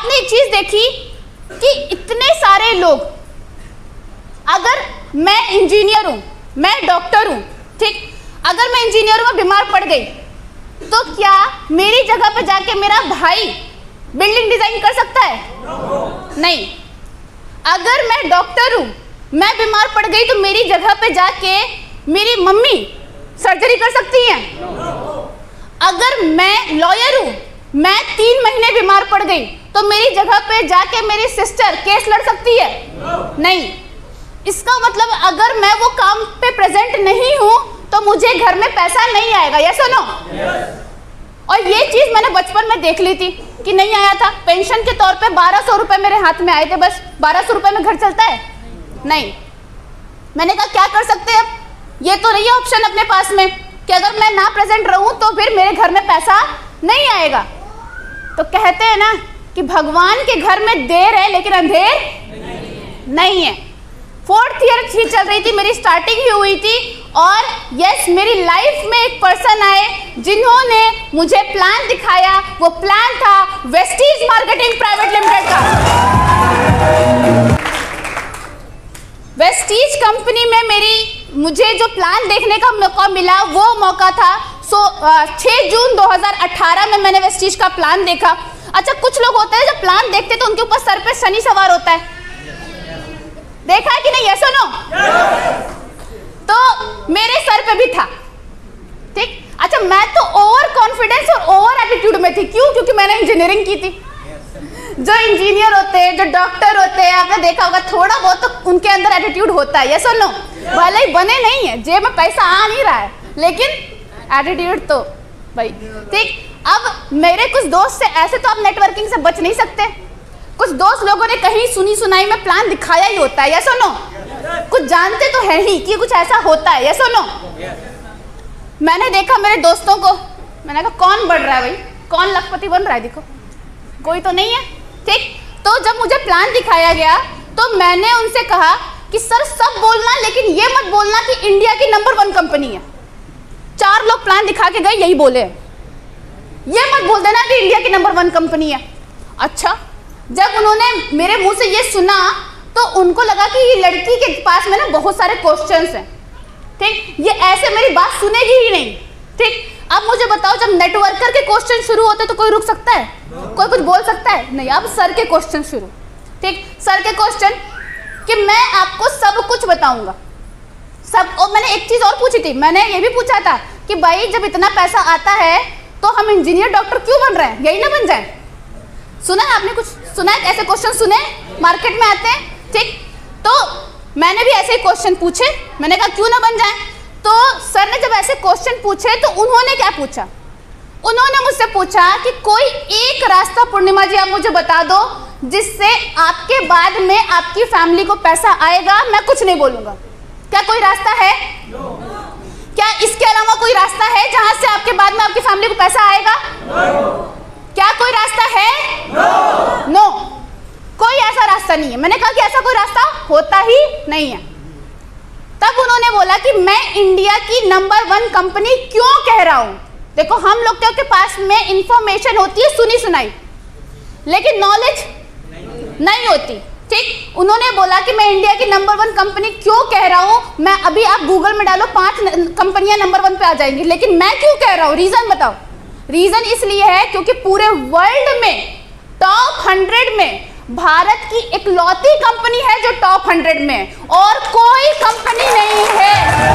आपने एक चीज देखी कि इतने सारे लोग, अगर मैं इंजीनियर हूं, मैं डॉक्टर हूं, ठीक, अगर मैं इंजीनियर हूं, मैं बीमार पड़ गई, तो क्या मेरी जगह पे जाके मेरा भाई बिल्डिंग डिजाइन कर सकता है? नहीं। अगर मैं डॉक्टर हूं, मैं बीमार पड़ गई, तो मेरी जगह पे जाके मेरी मम्मी सर्जरी कर सकती हैं? अगर मैं लॉयर हूं, मैं 3 महीने बीमार पड़ गई, तो मेरी जगह पे जाके मेरी सिस्टर केस लड़ सकती है? नहीं। इसका मतलब अगर मैं वो काम पे प्रेजेंट नहीं हूं, तो मुझे घर में पैसा नहीं आएगा। यस और नो? और ये चीज मैंने बचपन में देख ली थी कि नहीं आया था। पेंशन के तौर पे 1200 रुपए मेरे हाथ में आए थे, बस 1200 रुपए में घर चलता है? नहीं। मैंने कहा क्या कर सकते हैं अब, ये तो नहीं है ऑप्शन अपने पास में कि अगर मैं ना प्रेजेंट रहूं तो फिर मेरे घर में पैसा नहीं आएगा। तो कहते हैं ना कि भगवान के घर में देर है लेकिन अंधेर नहीं है। 4th ईयर चल रही थी, मेरी स्टार्टिंग ही हुई थी, और यस, मेरी लाइफ में एक पर्सन आए जिन्होंने मुझे प्लान दिखाया। वो प्लान था वेस्टीज मार्केटिंग प्राइवेट लिमिटेड का। वेस्टीज कंपनी में मुझे जो प्लान देखने का मौका मिला, वो मौका था 6 जून 2018 में मैंने वेस्टीज का प्लान देखा। अच्छा, कुछ लोग होते हैं जब प्लान देखते तो उनके ऊपर सर पे शनि सवार होता है, देखा है कि नहीं? यस और नो? तो मेरे सर पे भी था, ठीक। अच्छा, मैं तो ओवर कॉन्फिडेंस और ओवर एटीट्यूड में थी। क्यों? क्योंकि मैंने इंजीनियरिंग की थी। जो इंजीनियर होते हैं, जो डॉक्टर होते हैं, आपने देखा होगा थोड़ा बहुत तो उनके अंदर एटीट्यूड होता है। यस और नो? भले ही बने नहीं है, जेब में पैसा आ नहीं रहा है, लेकिन एटीट्यूड तो भाई, ठीक। अब मेरे कुछ दोस्त से ऐसे तो आप नेटवर्किंग से बच नहीं सकते। कुछ दोस्त लोगों ने कहीं सुनी सुनाई में प्लान दिखाया ही होता है। यस और नो? कुछ जानते तो है ही कि कुछ ऐसा होता है। यस और नो? मैंने देखा मेरे दोस्तों को, मैंने कहा कौन बढ़ रहा है भाई, कौन लखपति बन रहा है, देखो कोई तो नहीं है, ठीक। तो जब मुझे प्लान दिखाया गया तो मैंने उनसे कहा कि सर सब बोलना, लेकिन ये मत बोलना कि इंडिया की नंबर 1 कंपनी है। 4 लोग प्लान दिखा के गए, यही बोले, ये मत बोल देना कि इंडिया की नंबर 1 कंपनी है। अच्छा, जब उन्होंने मेरे मुंह से ये सुना तो उनको लगा कि ये लड़की के पास में ना बहुत सारे क्वेश्चंस हैं, ठीक, ये ऐसे मेरी बात सुनेगी ही नहीं, ठीक। अब मुझे बताओ, जब नेटवर्कर के क्वेश्चन शुरू होते तो कोई रुक सकता है? कोई कुछ बोल सकता है? नहीं। अब सर के क्वेश्चन शुरू, ठीक। सर के क्वेश्चन कि मैं आपको सब कुछ बताऊंगा, सब। और मैंने एक चीज और पूछी थी, मैंने ये भी पूछा था कि भाई जब इतना पैसा आता है तो हम इंजीनियर डॉक्टर क्यों बन रहे हैं, यही ना बन जाए? सुना है आपने? कुछ सुना है? ऐसे क्वेश्चन सुने मार्केट में आते हैं, ठीक। तो मैंने भी ऐसे क्वेश्चन पूछे, मैंने कहा क्यों ना बन जाए। तो सर ने जब ऐसे क्वेश्चन पूछे तो उन्होंने क्या पूछा? उन्होंने मुझसे पूछा कि कोई एक रास्ता, पूर्णिमा जी आप मुझे बता दो, जिससे आपके बाद में आपकी फैमिली को पैसा आएगा। मैं कुछ नहीं बोलूंगा। क्या कोई रास्ता है? क्या इसके अलावा कोई रास्ता है जहां से आपके बाद में आपकी फैमिली को पैसा आएगा? क्या कोई रास्ता है? नो, कोई ऐसा रास्ता नहीं है। मैंने कहा कि ऐसा कोई रास्ता होता ही नहीं है। तब उन्होंने बोला कि मैं इंडिया की नंबर 1 कंपनी क्यों कह रहा हूं। देखो, हम लोग के पास में इंफॉर्मेशन होती है सुनी सुनाई, लेकिन नॉलेज नहीं होती, ठीक। उन्होंने बोला कि मैं इंडिया की नंबर 1 कंपनी क्यों कह रहा हूं। मैं अभी, आप गूगल में डालो, 5 कंपनियां नंबर 1 पे आ जाएंगी, लेकिन मैं क्यों कह रहा हूं, रीजन बताओ। रीजन इसलिए है क्योंकि पूरे वर्ल्ड में टॉप 100 में भारत की इकलौती कंपनी है जो टॉप 100 में, और कोई कंपनी नहीं है।